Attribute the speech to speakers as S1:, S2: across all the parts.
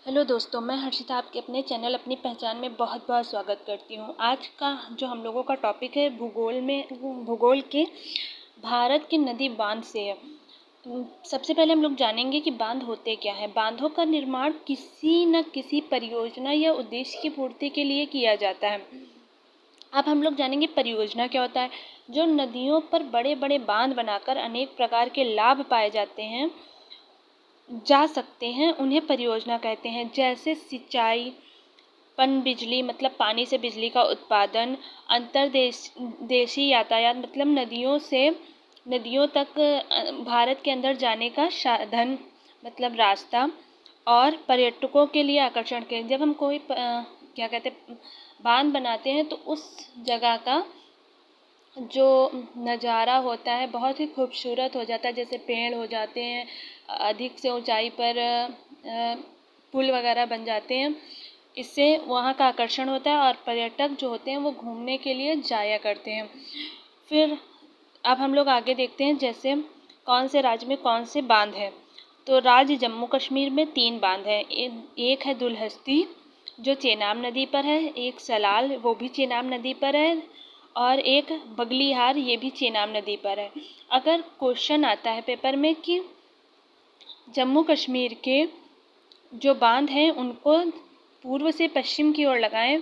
S1: Hello दोस्तों, मैं हर्षिता आपके अपने चैनल अपनी पहचान में बहुत बहुत स्वागत करती हूँ। आज का जो हम लोगों का टॉपिक है भूगोल के भारत के नदी बांध से है। सबसे पहले हम लोग जानेंगे कि बांध होते क्या है। बांधों का निर्माण किसी न किसी परियोजना या उद्देश्य की पूर्ति के लिए किया जाता है। अब हम लोग जानेंगे परियोजना क्या होता है। जो नदियों पर बड़े बड़े बांध बनाकर अनेक प्रकार के लाभ पाए जा सकते हैं, उन्हें परियोजना कहते हैं। जैसे सिंचाई, पनबिजली मतलब पानी से बिजली का उत्पादन, अंतर्देशीय यातायात मतलब नदियों तक भारत के अंदर जाने का साधन मतलब रास्ता, और पर्यटकों के लिए आकर्षण के। जब हम कोई क्या कहते हैं बांध बनाते हैं तो उस जगह का जो नज़ारा होता है बहुत ही खूबसूरत हो जाता है। जैसे पेड़ हो जाते हैं, अधिक से ऊंचाई पर पुल वगैरह बन जाते हैं। इससे वहाँ का आकर्षण होता है और पर्यटक जो होते हैं वो घूमने के लिए जाया करते हैं। फिर अब हम लोग आगे देखते हैं, जैसे कौन से राज्य में कौन से बांध हैं। तो राज्य जम्मू कश्मीर में 3 बांध हैं। एक है दुलहस्ती जो चेनाब नदी पर है, एक सलाल वो भी चेनाब नदी पर है, और एक बगलीहार ये भी चेनाब नदी पर है। अगर क्वेश्चन आता है पेपर में कि जम्मू कश्मीर के जो बांध हैं उनको पूर्व से पश्चिम की ओर लगाएं,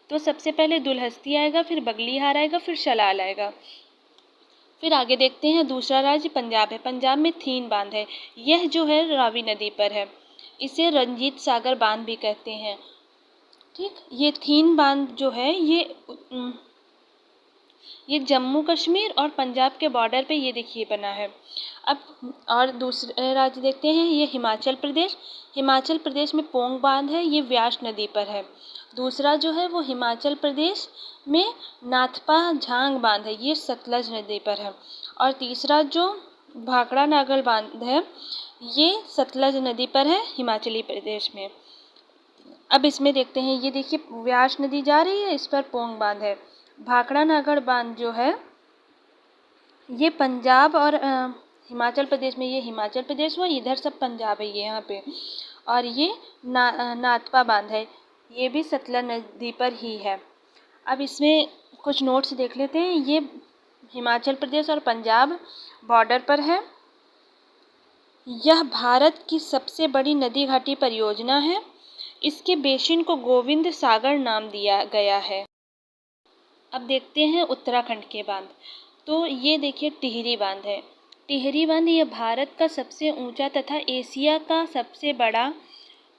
S1: तो सबसे पहले दुलहस्ती आएगा, फिर बगलीहार आएगा, फिर सलाल आएगा। फिर आगे देखते हैं, दूसरा राज्य पंजाब है। पंजाब में 3 बांध है। यह जो है रावी नदी पर है। इसे रंजीत सागर बांध भी कहते हैं। ठीक, ये 3 बांध जो है ये जम्मू कश्मीर और पंजाब के बॉर्डर पे ये देखिए बना है। अब और दूसरे राज्य देखते हैं, ये हिमाचल प्रदेश। हिमाचल प्रदेश में पोंग बांध है, ये व्यास नदी पर है। दूसरा जो है वो हिमाचल प्रदेश में नाथपा झांग बांध है, ये सतलज नदी पर है। और तीसरा जो भाखड़ा नागल बांध है ये सतलज नदी पर है हिमाचली प्रदेश में। अब इसमें देखते हैं, ये देखिए व्यास नदी जा रही है, इस पर पोंग बांध है। भाखड़ा नागढ़ बांध जो है ये पंजाब और हिमाचल प्रदेश में, ये हिमाचल प्रदेश हुआ, इधर सब पंजाब है ये यहाँ पे। और ये नाथपा बांध है, ये भी सतलज नदी पर ही है। अब इसमें कुछ नोट्स देख लेते हैं। ये हिमाचल प्रदेश और पंजाब बॉर्डर पर है। यह भारत की सबसे बड़ी नदी घाटी परियोजना है। इसके बेसिन को गोविंद सागर नाम दिया गया है। अब देखते हैं उत्तराखंड के बांध। तो ये देखिए टिहरी बांध है। टिहरी बांध ये भारत का सबसे ऊंचा तथा एशिया का सबसे बड़ा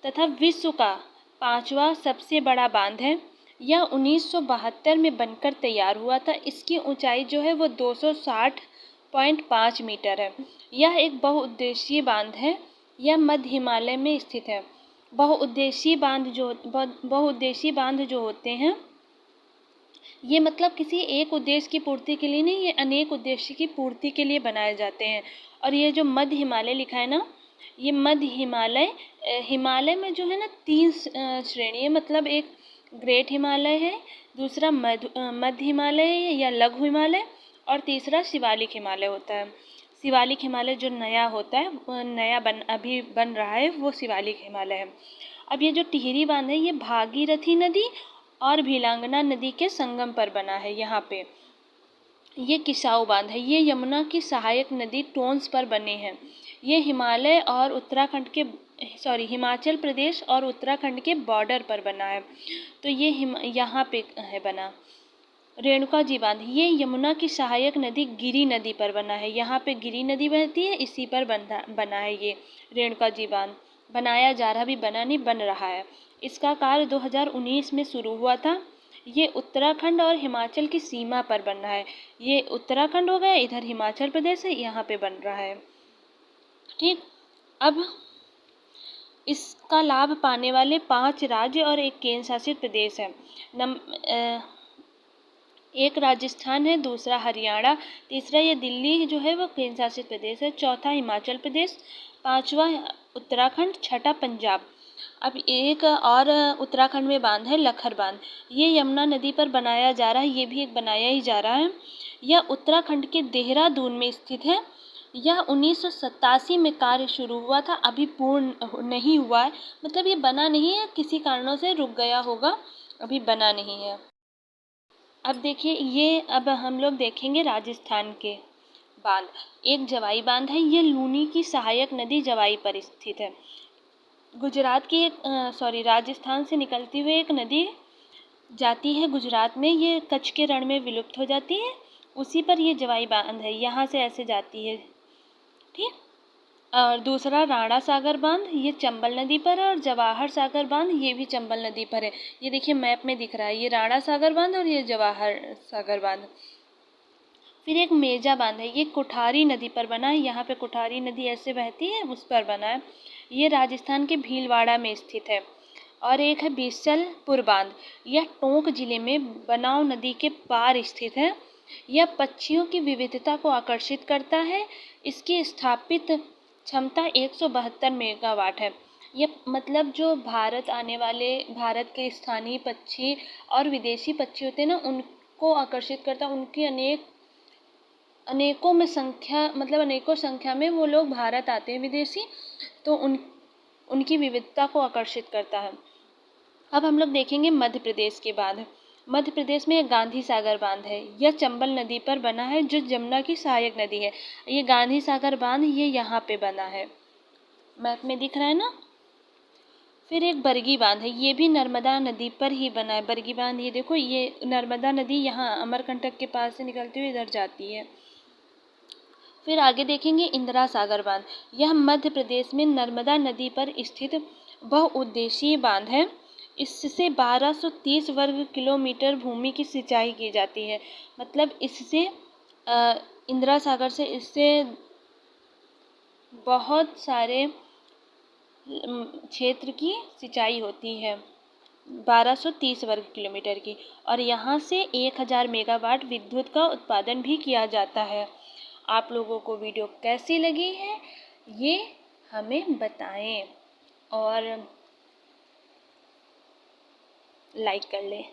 S1: तथा विश्व का 5वां सबसे बड़ा बांध है। यह 1972 में बनकर तैयार हुआ था। इसकी ऊंचाई जो है वो 260.5 मीटर है। यह एक बहुउद्देशीय बांध है। यह मध्य हिमालय में स्थित है। बहुउद्देशीय बांध जो होते हैं ये मतलब किसी एक उद्देश्य की पूर्ति के लिए नहीं, ये अनेक उद्देश्य की पूर्ति के लिए बनाए जाते हैं। और ये जो मध्य हिमालय लिखा है ना, ये मध्य हिमालय में जो है ना 3 श्रेणी है। मतलब एक ग्रेट हिमालय है, दूसरा मध्य हिमालय है या लघु हिमालय, और तीसरा शिवालिक हिमालय होता है। शिवालिक हिमालय जो नया होता है, अभी बन रहा है, वो शिवालिक हिमालय है। अब ये जो टिहरी बांध है ये भागीरथी नदी और भीलांगना नदी के संगम पर बना है। यहाँ पे ये किसाऊ बांध है, ये यमुना की सहायक नदी टोंस पर बने हैं। ये हिमाचल प्रदेश और उत्तराखंड के बॉर्डर पर बना है। तो ये यहाँ पे है बना। रेणुका जी बांध ये यमुना की सहायक नदी गिरी नदी पर बना है। यहाँ पे गिरी नदी बहती है, इसी पर बना है ये रेणुका जी बांध। बनाया जा रहा, भी बना नहीं, बन रहा है। इसका कार्य 2019 में शुरू हुआ था। ये उत्तराखंड और हिमाचल की सीमा पर बन रहा है। ये उत्तराखंड हो गया, इधर हिमाचल प्रदेश है, यहाँ पे बन रहा है। ठीक, अब इसका लाभ पाने वाले 5 राज्य और एक केंद्र शासित प्रदेश है। एक राजस्थान है, दूसरा हरियाणा, तीसरा ये दिल्ली जो है वो केंद्र शासित प्रदेश है, चौथा हिमाचल प्रदेश, 5वां उत्तराखंड, छठा पंजाब। अब एक और उत्तराखंड में बांध है लखर बांध। ये यमुना नदी पर बनाया जा रहा है, ये भी एक बनाया ही जा रहा है। यह उत्तराखंड के देहरादून में स्थित है। यह 1987 में कार्य शुरू हुआ था, अभी पूर्ण नहीं हुआ है, मतलब ये बना नहीं है, किसी कारणों से रुक गया होगा, अभी बना नहीं है। अब देखिए ये, अब हम लोग देखेंगे राजस्थान के बांध। एक जवाई बांध है, ये लूनी की सहायक नदी जवाई पर स्थित है। गुजरात की एक राजस्थान से निकलती हुई एक नदी जाती है गुजरात में, ये कच्छ के रण में विलुप्त हो जाती है, उसी पर ये जवाई बांध है, यहाँ से ऐसे जाती है, ठीक। और दूसरा राणा सागर बांध, ये चंबल नदी पर है, और जवाहर सागर बांध ये भी चंबल नदी पर है। ये देखिए मैप में दिख रहा है, ये राणा सागर बांध और ये जवाहर सागर बांध। फिर एक मेजा बांध है, ये कुठारी नदी पर बना है, यहाँ पे कुठारी नदी ऐसे बहती है, उस पर बना है, ये राजस्थान के भीलवाड़ा में स्थित है। और एक है बीसलपुर बांध, यह टोंक जिले में बनाव नदी के पार स्थित है। यह पक्षियों की विविधता को आकर्षित करता है। इसकी स्थापित क्षमता 172 मेगावाट है। ये मतलब जो भारत आने वाले, भारत के स्थानीय पक्षी और विदेशी पक्षी होते हैं ना, उनको आकर्षित करता है। उनकी अनेकों में संख्या, मतलब अनेकों संख्या में वो लोग भारत आते हैं विदेशी, तो उनकी विविधता को आकर्षित करता है। अब हम लोग देखेंगे मध्य प्रदेश के बांध। मध्य प्रदेश में एक गांधी सागर बांध है, यह चंबल नदी पर बना है, जो जमुना की सहायक नदी है। ये गांधी सागर बांध ये यहाँ पे बना है, मैप में दिख रहा है ना। फिर एक बरगी बांध है, ये भी नर्मदा नदी पर ही बना है। बरगी बांध ये देखो, ये नर्मदा नदी यहाँ अमरकंटक के पास से निकलती हुई इधर जाती है। फिर आगे देखेंगे इंदिरा सागर बांध, यह मध्य प्रदेश में नर्मदा नदी पर स्थित बहुउद्देशीय बांध है। इससे 1230 वर्ग किलोमीटर भूमि की सिंचाई की जाती है। मतलब इससे इंदिरा सागर से इससे बहुत सारे क्षेत्र की सिंचाई होती है, 1230 वर्ग किलोमीटर की, और यहाँ से 1000 मेगावाट विद्युत का उत्पादन भी किया जाता है। आप लोगों को वीडियो कैसी लगी है ये हमें बताएं, और लाइक कर लें।